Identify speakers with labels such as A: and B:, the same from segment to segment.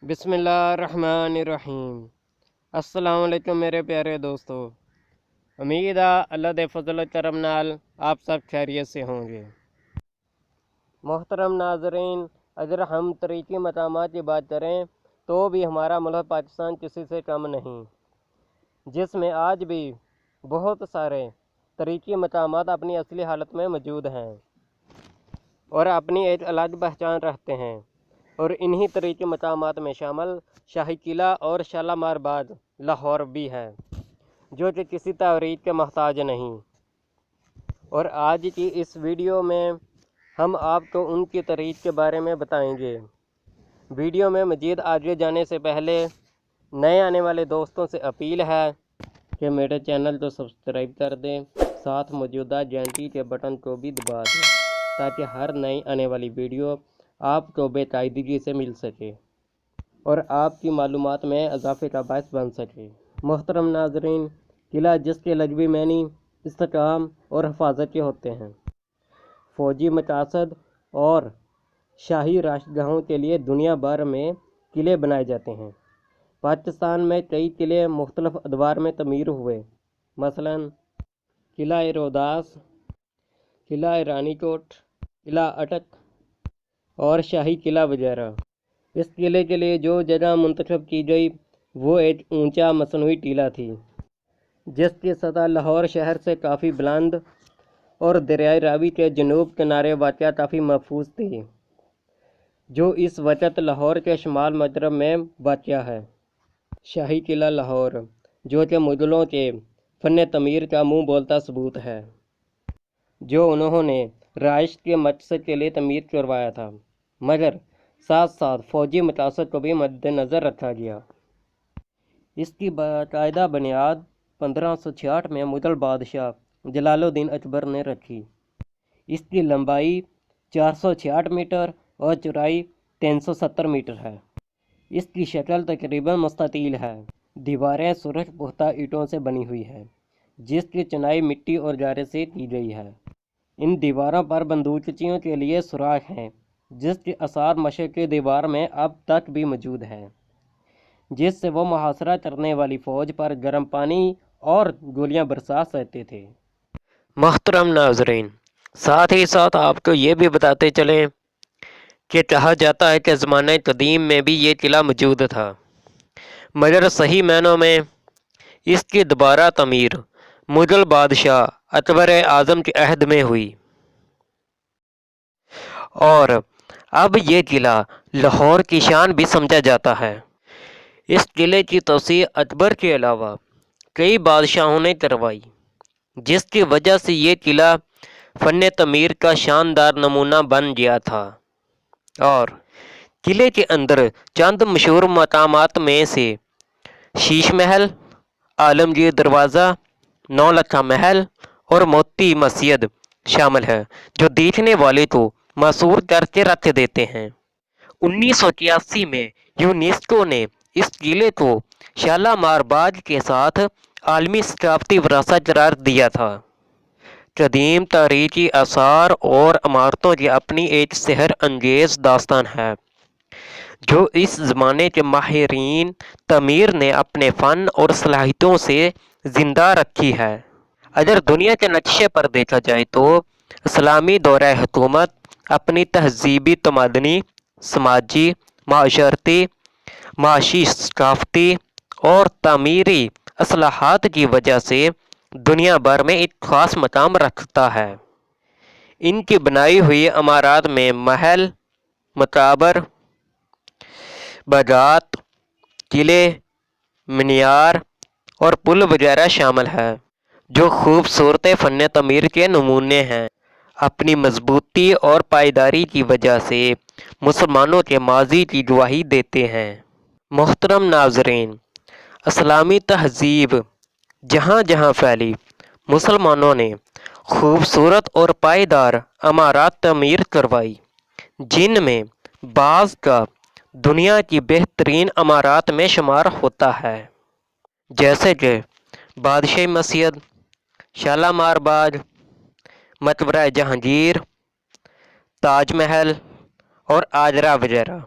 A: बिस्मिल्लाहिर्रहमानिर्रहीम। अस्सलाम वालेकुम मेरे प्यारे दोस्तों। उम्मीद है अल्लाह दे फजल करम नाल आप सब खैरियत से होंगे। मोहतरम नाजरीन, अगर हम तरीक़ी मकामात की बात करें तो भी हमारा मुल्क पाकिस्तान किसी से कम नहीं, जिसमें आज भी बहुत सारे तरीक़ी मकामात अपनी असली हालत में मौजूद हैं और अपनी एक अलग पहचान रखते हैं। और इन्हीं तरीक़ी मकामात में शामिल शाही किला और शालामार बाग लाहौर भी है, जो कि किसी तारीख़ के मोहताज नहीं। और आज की इस वीडियो में हम आपको उनकी तारीख़ के बारे में बताएंगे। वीडियो में मज़ीद आगे जाने से पहले नए आने वाले दोस्तों से अपील है कि मेरे चैनल को सब्सक्राइब कर दें, साथ मौजूदा घंटी के बटन को भी दबा दें ताकि हर नई आने वाली वीडियो आपको बेकायदगी से मिल सके और आपकी मालूमात में इजाफे का बायस बन सके। मोहतरम नाजरीन, किला जिसके लजवी मैनी इस्तेकाम और हिफाजत के होते हैं, फ़ौजी मकासद और शाही राष्ट्रगाहों के लिए दुनिया भर में किले बनाए जाते हैं। पाकिस्तान में कई किले मुख्तलिफ अदवार में तमीर हुए, मसलन किला रोहतास, किला रानीकोट, किला अटक और शाही किला वगैरह। इस किले के लिए जो जगह मुंतखब की गई वो एक ऊंचा मसनूई टीला थी, जिसकी सतह लाहौर शहर से काफ़ी बुलंद और दरियाए रावी के जनूब किनारे वाक़या काफ़ी महफूज थी, जो इस वक़्त लाहौर के शुमाल मगरब में वाक़या है। शाही किला लाहौर, जो कि मुग़लों के फ़न तमीर का मुँह बोलता सबूत है, जो उन्होंने राइश के मकसद के लिए तमीर करवाया था, मगर साथ साथ फ़ौजी मकासद को भी मद्देनज़र रखा गया। इसकी बाकायदा बुनियाद 1566 में मुग़ल बादशाह जलालुद्दीन अकबर ने रखी। इसकी लंबाई 466 मीटर और चौड़ाई 370 मीटर है। इसकी शक्ल तकरीबन मुस्ततील है। दीवारें सुरख पुख्ता ईंटों से बनी हुई है, जिसकी चुनाई मिट्टी और गारे से की गई है। इन दीवारों पर बंदूकचियों के लिए सुराख हैं, जिसके आसार मशरक़ की दीवार में अब तक भी मौजूद हैं, जिससे वो मुहासरा करने वाली फ़ौज पर गर्म पानी और गोलियां बरसा सकते थे। मोहतरम नाज़रीन, साथ ही साथ आपको ये भी बताते चलें कि कहा जाता है कि ज़माने कदीम में भी ये किला मौजूद था, मगर सही मायनों में इसकी दोबारा तमीर मुग़ल बादशाह अकबर आज़म के अहद में हुई और अब ये किला लाहौर की शान भी समझा जाता है। इस किले की तौसीह अकबर के अलावा कई बादशाहों ने करवाई, जिसकी वजह से ये किला फ़न तमीर का शानदार नमूना बन गया था। और किले के अंदर चंद मशहूर मकामात में से शीश महल, आलमगीर दरवाज़ा, नौलखा महल और मोती मस्जिद शामिल है, जो देखने वाले को मसूर करके रख देते हैं। 1981 में यूनेस्को ने इस किले को शालामार बाग के साथ आलमी सकाफती विरासत करार दिया था। कदीम तारीखी आसार और इमारतों की अपनी एक सहर अंगेज़ दास्तान है, जो इस ज़माने के माहिरीन तमीर ने अपने फ़न और सलाहियतों से ज़िंदा रखी है। अगर दुनिया के नक्शे पर देखा जाए तो इस्लामी दौरे हुकूमत अपनी तहज़ीबी, तमदनी, समाजी, माशरती, माशी, सकाफती और तामीरी असलाहात की वजह से दुनिया भर में एक ख़ास मकाम रखता है। इनकी बनाई हुई इमारत में महल, मकाबर, बागात, किले, मीनार और पुल वगैरह शामिल है, जो खूबसूरत फ़न तमीर के नमूने हैं। अपनी मजबूती और पायदारी की वजह से मुसलमानों के माजी की गवाही देते हैं। मोहतरम नाज़रीन, इस्लामी तहज़ीब जहाँ जहाँ फैली, मुसलमानों ने खूबसूरत और पायदार इमारत तमीर करवाई, जिनमें बाज़ का दुनिया की बेहतरीन इमारत में शुमार होता है, जैसे कि बादशाही मस्जिद, शालामार बाग, मकबरा जहांगीर, ताज महल और आगरा वगैरह।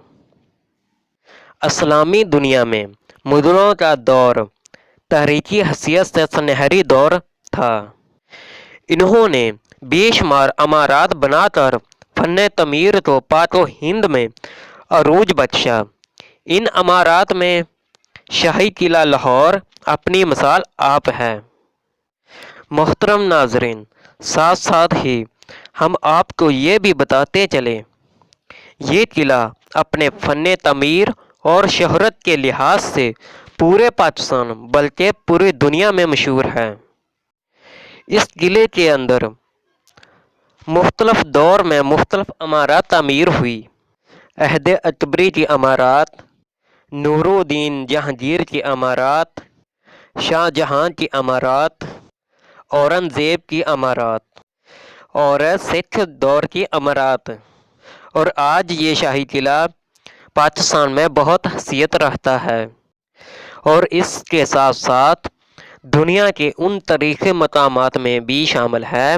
A: اسلامی دنیا میں مغلوں کا دور تحریکی حیثیت سے سنہری دور تھا۔ انہوں نے بے شمار عمارات بنا کر فن تعمیر کو پاک و ہند میں عروج بخشا۔ ان عمارات میں شاہی قلعہ لاہور اپنی مثال آپ ہے۔ محترم ناظرین، ساتھ ساتھ ہی ہم آپ کو یہ بھی بتاتے چلیں، یہ قلعہ اپنے فن تعمیر اور شہرت کے لحاظ سے پورے پاکستان بلکہ پوری دنیا میں مشہور ہے۔ اس قلعے کے اندر مختلف دور میں مختلف عمارات تعمیر ہوئی۔ عہد اکبری کی عمارات، نور الدین جہانگیر کی عمارات، شاہ جہاں کی عمارات، اورنگزیب کی عمارات اور سکھ دور کی عمارات، اور آج یہ شاہی قلعہ پاکستان میں بہت حیثیت رکھتا ہے، اور اس کے ساتھ ساتھ دنیا کے ان تاریخی مقامات میں بھی شامل ہے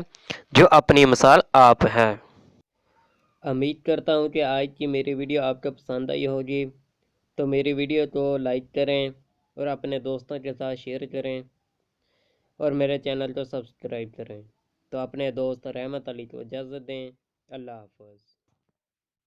A: جو اپنی مثال آپ ہے۔ امید کرتا ہوں کہ آج کی میری ویڈیو آپ کو پسند آئی ہوگی، تو میری ویڈیو کو لائک کریں اور اپنے دوستوں کے ساتھ شیئر کریں اور میرے چینل کو سبسکرائب کریں۔ تو اپنے دوست رحمت علی کو اجازت دیں۔ اللہ حافظ۔